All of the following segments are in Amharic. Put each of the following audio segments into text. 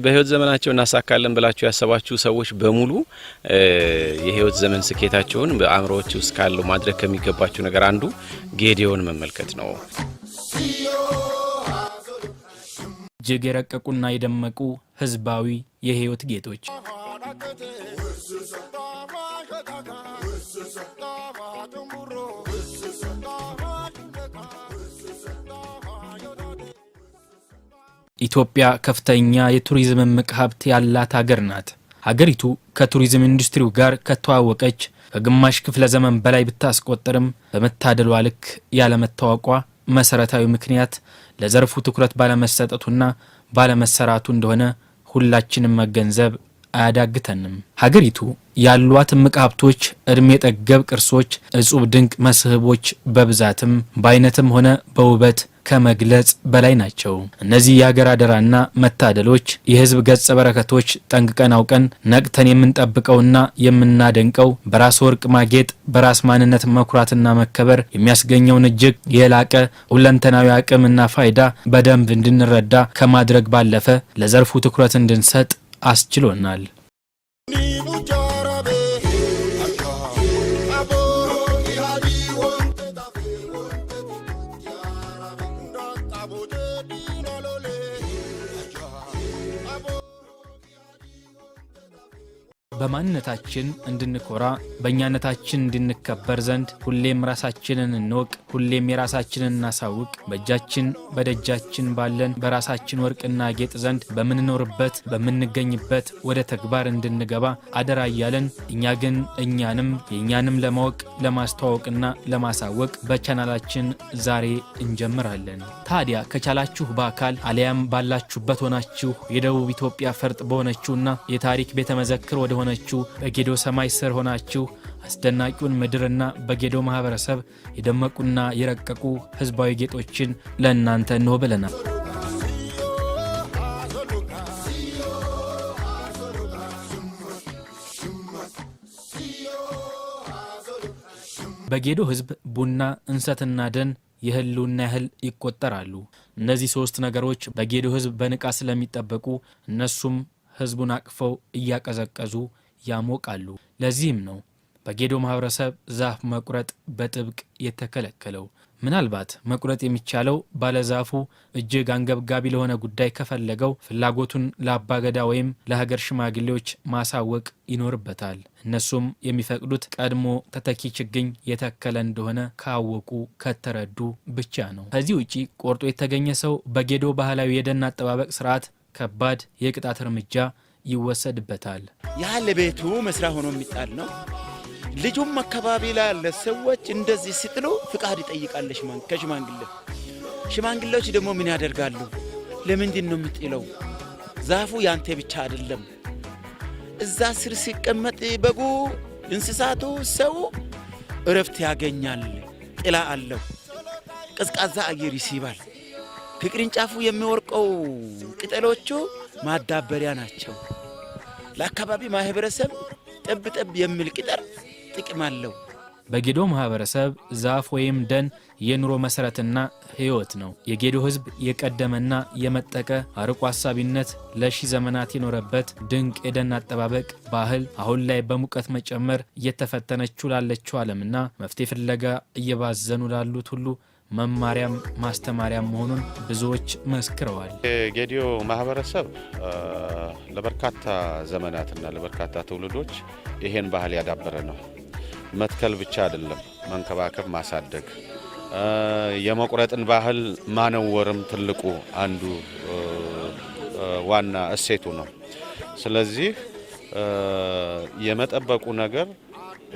በህይወት ዘመናቸው እናሳካለን ብላችሁ ያሰባችሁ ሰዎች በሙሉ የህይወት ዘመን ስኬታቸውን በአእምሮዎች ውስጥ ካለው ማድረግ ከሚገባቸው ነገር አንዱ ጌዲዮን መመልከት ነው። እጅግ የረቀቁና የደመቁ ህዝባዊ የህይወት ጌጦች ኢትዮጵያ ከፍተኛ የቱሪዝም ሀብት ያላት ሀገር ናት። ሀገሪቱ ከቱሪዝም ኢንዱስትሪው ጋር ከተዋወቀች ከግማሽ ክፍለ ዘመን በላይ ብታስቆጥርም በመታደሏ ልክ ያለመታወቋ መሰረታዊ ምክንያት ለዘርፉ ትኩረት ባለመሰጠቱና ባለመሰራቱ እንደሆነ ሁላችንም መገንዘብ አያዳግተንም። ሀገሪቱ ያሏት ሀብቶች፣ እድሜ ጠገብ ቅርሶች፣ እጹብ ድንቅ መስህቦች በብዛትም በአይነትም ሆነ በውበት ከመግለጽ በላይ ናቸው። እነዚህ የሀገር አደራና መታደሎች የህዝብ ገጸ በረከቶች ጠንቅቀን አውቀን ነቅተን የምንጠብቀውና የምናደንቀው በራስ ወርቅ ማጌጥ በራስ ማንነት መኩራትና መከበር የሚያስገኘውን እጅግ የላቀ ሁለንተናዊ አቅምና ፋይዳ በደንብ እንድንረዳ ከማድረግ ባለፈ ለዘርፉ ትኩረት እንድንሰጥ አስችሎናል። በማንነታችን እንድንኮራ በእኛነታችን እንድንከበር ዘንድ ሁሌም ራሳችንን እንወቅ፣ ሁሌም የራሳችንን እናሳውቅ። በእጃችን በደጃችን ባለን በራሳችን ወርቅና ጌጥ ዘንድ በምንኖርበት በምንገኝበት ወደ ተግባር እንድንገባ አደራ እያለን እኛ ግን የእኛንም ለማወቅ ለማስተዋወቅና ለማሳወቅ በቻናላችን ዛሬ እንጀምራለን። ታዲያ ከቻላችሁ በአካል አሊያም ባላችሁበት ሆናችሁ የደቡብ ኢትዮጵያ ፈርጥ በሆነችውና የታሪክ ቤተ መዘክር ወደ ሆነችው በጌዶ ሰማይ ስር ሆናችሁ አስደናቂውን ምድርና በጌዶ ማህበረሰብ የደመቁና የረቀቁ ህዝባዊ ጌጦችን ለእናንተ እንሆ ብለናል። በጌዶ ህዝብ ቡና፣ እንሰትና ደን የህልውና ያህል ይቆጠራሉ። እነዚህ ሶስት ነገሮች በጌዶ ህዝብ በንቃት ስለሚጠበቁ እነሱም ህዝቡን አቅፈው እያቀዘቀዙ ያሞቃሉ። ለዚህም ነው በጌዶ ማህበረሰብ ዛፍ መቁረጥ በጥብቅ የተከለከለው። ምናልባት መቁረጥ የሚቻለው ባለዛፉ እጅግ አንገብጋቢ ለሆነ ጉዳይ ከፈለገው ፍላጎቱን ለአባገዳ ወይም ለሀገር ሽማግሌዎች ማሳወቅ ይኖርበታል። እነሱም የሚፈቅዱት ቀድሞ ተተኪ ችግኝ የተከለ እንደሆነ ካወቁ ከተረዱ ብቻ ነው። ከዚህ ውጪ ቆርጦ የተገኘ ሰው በጌዶ ባህላዊ የደን አጠባበቅ ስርዓት ከባድ የቅጣት እርምጃ ይወሰድበታል። ያለ ቤቱ መስራ ሆኖ የሚጣል ነው። ልጁም አካባቢ ላይ ያለ ሰዎች እንደዚህ ሲጥሉ ፍቃድ ይጠይቃል ከሽማግሌ። ሽማግሌዎች ደግሞ ምን ያደርጋሉ? ለምንድን ነው የምጥለው? ዛፉ ያንተ ብቻ አይደለም። እዛ ስር ሲቀመጥ በጉ፣ እንስሳቱ፣ ሰው እረፍት ያገኛል። ጥላ አለው። ቀዝቃዛ አየር ይስባል። ከቅርንጫፉ የሚወርቀው ቅጠሎቹ ማዳበሪያ ናቸው። ለአካባቢ ማህበረሰብ ጠብ የሚል ቅጠር ጥቅም አለው። በጌዶ ማህበረሰብ ዛፍ ወይም ደን የኑሮ መሰረትና ህይወት ነው። የጌዶ ህዝብ የቀደመና የመጠቀ አርቆ ሐሳቢነት ለሺ ዘመናት የኖረበት ድንቅ የደን አጠባበቅ ባህል አሁን ላይ በሙቀት መጨመር እየተፈተነችው ላለችው ዓለምና መፍትሄ ፍለጋ እየባዘኑ ላሉት ሁሉ መማሪያም ማስተማሪያም መሆኑን ብዙዎች መስክረዋል። የጌዲዮ ማህበረሰብ ለበርካታ ዘመናትና ለበርካታ ትውልዶች ይሄን ባህል ያዳበረ ነው። መትከል ብቻ አይደለም፣ መንከባከብ፣ ማሳደግ፣ የመቁረጥን ባህል ማነወርም ትልቁ አንዱ ዋና እሴቱ ነው። ስለዚህ የመጠበቁ ነገር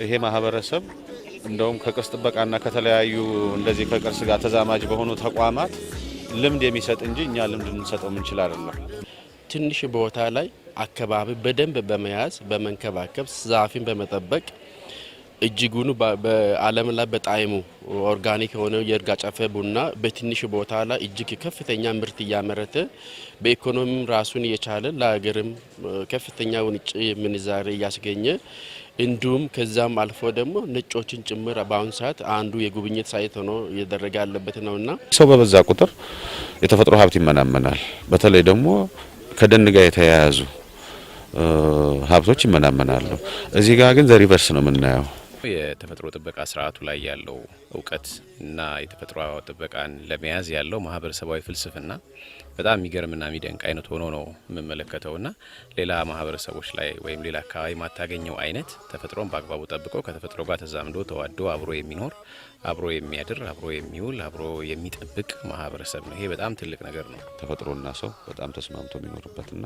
ይሄ ማህበረሰብ እንደውም ከቅርስ ጥበቃና ከተለያዩ እንደዚህ ከቅርስ ጋር ተዛማጅ በሆኑ ተቋማት ልምድ የሚሰጥ እንጂ እኛ ልምድ እንሰጠው ምንችል አይደለም። ትንሽ ቦታ ላይ አካባቢ በደንብ በመያዝ በመንከባከብ ዛፍን በመጠበቅ እጅጉን በዓለም ላይ በጣይሙ ኦርጋኒክ ሆነ የእርጋ ጨፌ ቡና በትንሽ ቦታ ላይ እጅግ ከፍተኛ ምርት ያመረተ በኢኮኖሚም ራሱን የቻለ ለሀገርም ከፍተኛ ውጭ ምንዛሬ ያስገኘ እንዲሁም ከዛም አልፎ ደግሞ ነጮችን ጭምር በአሁን ሰዓት አንዱ የጉብኝት ሳይት ሆኖ እየደረገ ያለበት ነውና ሰው በበዛ ቁጥር የተፈጥሮ ሀብት ይመናመናል። በተለይ ደግሞ ከደን ጋር የተያያዙ ሀብቶች ይመናመናሉ። እዚህ ጋር ግን ዘሪቨርስ ነው የምናየው። የተፈጥሮ ጥበቃ ስርዓቱ ላይ ያለው እውቀት እና የተፈጥሮ ጥበቃን ለመያዝ ያለው ማህበረሰባዊ ፍልስፍና በጣም የሚገርምና የሚደንቅ አይነት ሆኖ ነው የምመለከተውና ሌላ ማህበረሰቦች ላይ ወይም ሌላ አካባቢ ማታገኘው አይነት ተፈጥሮን በአግባቡ ጠብቆ ከተፈጥሮ ጋር ተዛምዶ ተዋዶ አብሮ የሚኖር አብሮ የሚያድር አብሮ የሚውል አብሮ የሚጠብቅ ማህበረሰብ ነው። ይሄ በጣም ትልቅ ነገር ነው። ተፈጥሮና ሰው በጣም ተስማምቶ የሚኖርበትና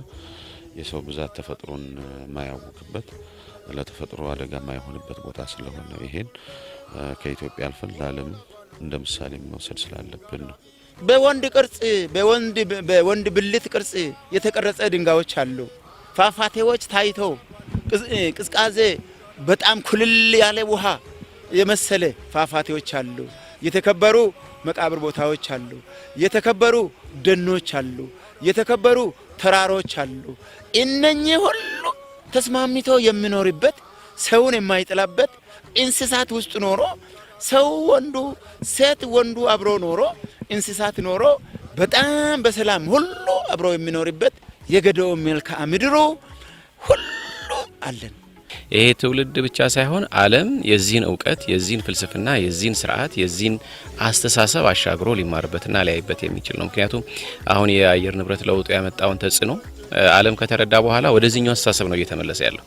የሰው ብዛት ተፈጥሮን ማያውክበት ለተፈጥሮ አደጋ ማይሆንበት ቦታ ስለሆነ ይሄን ከኢትዮጵያ አልፈን ለዓለም እንደ ምሳሌ መውሰድ ስላለብን ነው። በወንድ ቅርጽ በወንድ ብልት ቅርጽ የተቀረጸ ድንጋዮች አሉ። ፏፏቴዎች ታይተው ቅዝቃዜ በጣም ኩልል ያለ ውሃ የመሰለ ፏፏቴዎች አሉ። የተከበሩ መቃብር ቦታዎች አሉ። የተከበሩ ደኖች አሉ። የተከበሩ ተራሮች አሉ። እነኚህ ሁሉ ተስማምቶ የሚኖርበት ሰውን የማይጥላበት እንስሳት ውስጥ ኖሮ ሰው ወንዱ ሴት ወንዱ አብሮ ኖሮ እንስሳት ኖሮ በጣም በሰላም ሁሉ አብሮ የሚኖርበት የገደው መልክዓ ምድሩ ሁሉ አለን። ይሄ ትውልድ ብቻ ሳይሆን ዓለም የዚህን እውቀት የዚህን ፍልስፍና የዚህን ስርዓት የዚህን አስተሳሰብ አሻግሮ ሊማርበትና ሊያይበት የሚችል ነው። ምክንያቱም አሁን የአየር ንብረት ለውጡ ያመጣውን ተጽዕኖ ዓለም ከተረዳ በኋላ ወደዚህኛው አስተሳሰብ ነው እየተመለሰ ያለው።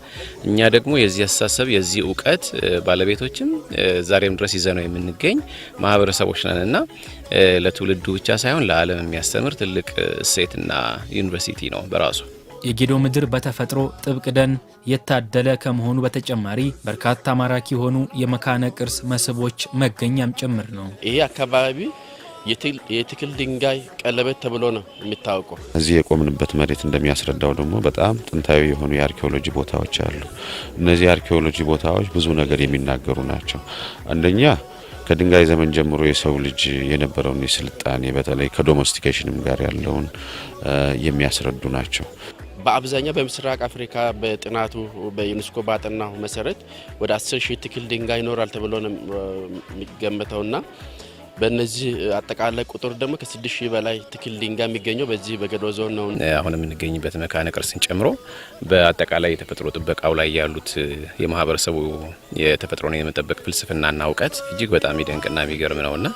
እኛ ደግሞ የዚህ አስተሳሰብ የዚህ እውቀት ባለቤቶችም ዛሬም ድረስ ይዘነው የምንገኝ ማህበረሰቦች ነንና ለትውልዱ ብቻ ሳይሆን ለዓለም የሚያስተምር ትልቅ እሴትና ዩኒቨርሲቲ ነው በራሱ። የጌዶ ምድር በተፈጥሮ ጥብቅ ደን የታደለ ከመሆኑ በተጨማሪ በርካታ ማራኪ የሆኑ የመካነ ቅርስ መስህቦች መገኛም ጭምር ነው። ይሄ አካባቢ የትክል ድንጋይ ቀለበት ተብሎ ነው የሚታወቀው። እዚህ የቆምንበት መሬት እንደሚያስረዳው ደግሞ በጣም ጥንታዊ የሆኑ የአርኪኦሎጂ ቦታዎች አሉ። እነዚህ የአርኪኦሎጂ ቦታዎች ብዙ ነገር የሚናገሩ ናቸው። አንደኛ ከድንጋይ ዘመን ጀምሮ የሰው ልጅ የነበረውን የስልጣኔ በተለይ ከዶሜስቲኬሽንም ጋር ያለውን የሚያስረዱ ናቸው። በአብዛኛው በምስራቅ አፍሪካ በጥናቱ በዩኔስኮ ባጠናው መሰረት ወደ 10,000 ትክል ድንጋይ ይኖራል ተብሎ ነው የሚገመተውና በእነዚህ አጠቃላይ ቁጥር ደግሞ ከ6,000 በላይ ትክል ድንጋይ የሚገኘው በዚህ በገዶ ዞን ነው። አሁን የምንገኝበት መካነ ቅርስን ጨምሮ በአጠቃላይ የተፈጥሮ ጥበቃው ላይ ያሉት የማህበረሰቡ የተፈጥሮን የመጠበቅ ፍልስፍናና እውቀት እጅግ በጣም ይደንቅና የሚገርም ነውና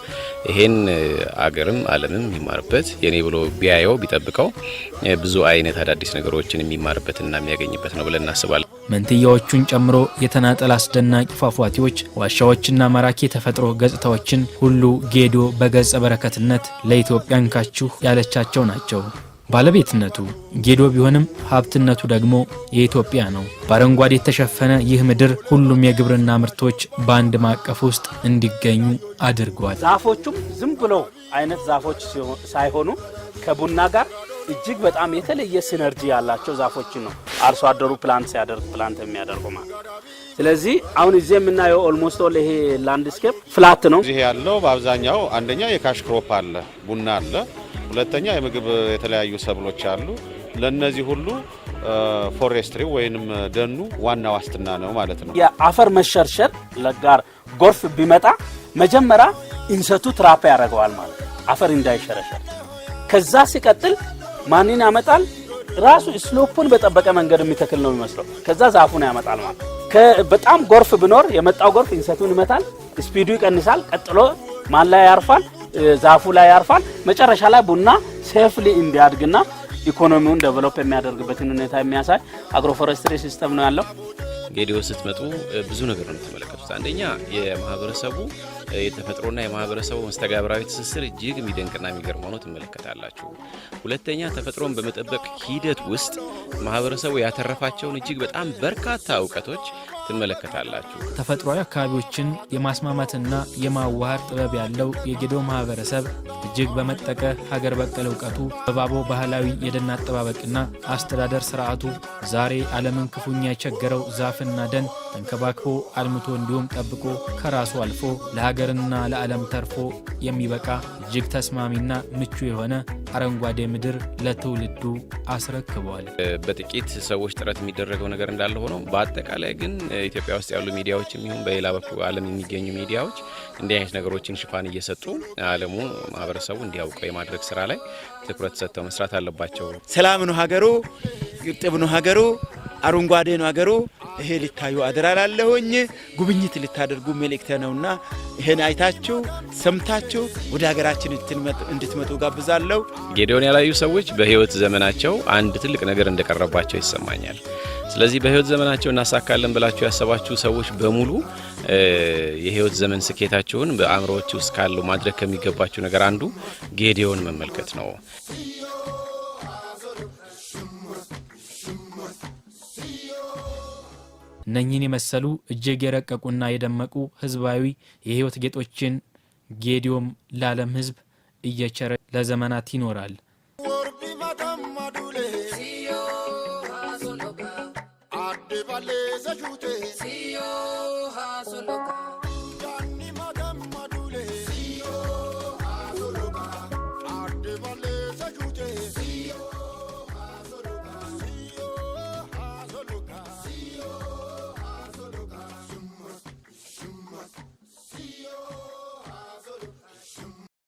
ይሄን አገርም ዓለምም የሚማርበት የኔ ብሎ ቢያየው ቢጠብቀው ብዙ አይነት አዳዲስ ነገሮችን የሚማርበትና የሚያገኝበት ነው ብለን እናስባለን። መንትያዎቹን ጨምሮ የተናጠል አስደናቂ ፏፏቴዎች፣ ዋሻዎችና ማራኪ የተፈጥሮ ገጽታዎችን ሁሉ ጌዶ በገጸ በረከትነት ለኢትዮጵያ እንካችሁ ያለቻቸው ናቸው። ባለቤትነቱ ጌዶ ቢሆንም ሀብትነቱ ደግሞ የኢትዮጵያ ነው። በአረንጓዴ የተሸፈነ ይህ ምድር ሁሉም የግብርና ምርቶች በአንድ ማዕቀፍ ውስጥ እንዲገኙ አድርጓል። ዛፎቹም ዝም ብለው አይነት ዛፎች ሳይሆኑ ከቡና ጋር እጅግ በጣም የተለየ ሲነርጂ ያላቸው ዛፎችን ነው አርሶ አደሩ ፕላንት የሚያደርገው ማለት። ስለዚህ አሁን እዚህ የምናየው ኦልሞስት ኦል ይሄ ላንድስኬፕ ፍላት ነው። እዚህ ያለው በአብዛኛው አንደኛ የካሽ ክሮፕ አለ፣ ቡና አለ። ሁለተኛ የምግብ የተለያዩ ሰብሎች አሉ። ለነዚህ ሁሉ ፎሬስትሪ ወይንም ደኑ ዋና ዋስትና ነው ማለት ነው። የአፈር መሸርሸር ለጋር ጎርፍ ቢመጣ መጀመሪያ እንሰቱ ትራፕ ያደርገዋል ማለት አፈር እንዳይሸረሸር። ከዛ ሲቀጥል ማንን ያመጣል? ራሱ ስሎፑን በጠበቀ መንገድ የሚተክል ነው የሚመስለው። ከዛ ዛፉን ያመጣል ማለት በጣም ጎርፍ ቢኖር የመጣው ጎርፍ እንሰቱን ይመታል፣ ስፒዱ ይቀንሳል። ቀጥሎ ማን ላይ ያርፋል? ዛፉ ላይ ያርፋል። መጨረሻ ላይ ቡና ሴፍሊ እንዲያድግና ኢኮኖሚውን ዴቨሎፕ የሚያደርግበትን ሁኔታ የሚያሳይ አግሮፎረስትሪ ሲስተም ነው ያለው። ጌዲዮ ስትመጡ ብዙ ነገር ነው የምትመለከቱት። አንደኛ የማህበረሰቡ የተፈጥሮና የማህበረሰቡ መስተጋብራዊ ትስስር እጅግ የሚደንቅና የሚገርም ሆኖ ትመለከታላችሁ። ሁለተኛ ተፈጥሮን በመጠበቅ ሂደት ውስጥ ማህበረሰቡ ያተረፋቸውን እጅግ በጣም በርካታ እውቀቶች ትመለከታላችሁ። ተፈጥሯዊ አካባቢዎችን የማስማማትና የማዋሃድ ጥበብ ያለው የጌዴኦ ማህበረሰብ እጅግ በመጠቀ ሀገር በቀል እውቀቱ በባቦ ባህላዊ የደን አጠባበቅና አስተዳደር ስርዓቱ ዛሬ ዓለምን ክፉኛ የቸገረው ዛፍና ደን ተንከባክቦ አልምቶ እንዲሁም ጠብቆ ከራሱ አልፎ ለሀገርና ለዓለም ተርፎ የሚበቃ እጅግ ተስማሚና ምቹ የሆነ አረንጓዴ ምድር ለትውልዱ አስረክቧል። በጥቂት ሰዎች ጥረት የሚደረገው ነገር እንዳለ ሆኖ በአጠቃላይ ግን ኢትዮጵያ ውስጥ ያሉ ሚዲያዎችም ይሁን በሌላ በኩል ዓለም የሚገኙ ሚዲያዎች እንዲህ አይነት ነገሮችን ሽፋን እየሰጡ ዓለሙ ማህበረሰቡ እንዲያውቀው የማድረግ ስራ ላይ ትኩረት ሰጥተው መስራት አለባቸው። ሰላም ነው ሀገሩ፣ ግጥብ ነው ሀገሩ፣ አረንጓዴ ነው ሀገሩ። ይሄ ልታዩ አደራ ላለሁኝ ጉብኝት ልታደርጉ መልእክቴ ነውና ይሄን አይታችሁ ሰምታችሁ ወደ ሀገራችን እንድትመጡ ጋብዛለሁ። ጌዴኦን ያላዩ ሰዎች በህይወት ዘመናቸው አንድ ትልቅ ነገር እንደቀረባቸው ይሰማኛል። ስለዚህ በህይወት ዘመናቸው እናሳካለን ብላችሁ ያሰባችሁ ሰዎች በሙሉ የህይወት ዘመን ስኬታችሁን በአእምሮዎች ውስጥ ካለው ማድረግ ከሚገባችሁ ነገር አንዱ ጌዴኦን መመልከት ነው። እነኚህን የመሰሉ እጅግ የረቀቁና የደመቁ ህዝባዊ የህይወት ጌጦችን ጌዴኦም ለዓለም ህዝብ እየቸረ ለዘመናት ይኖራል። Siyo,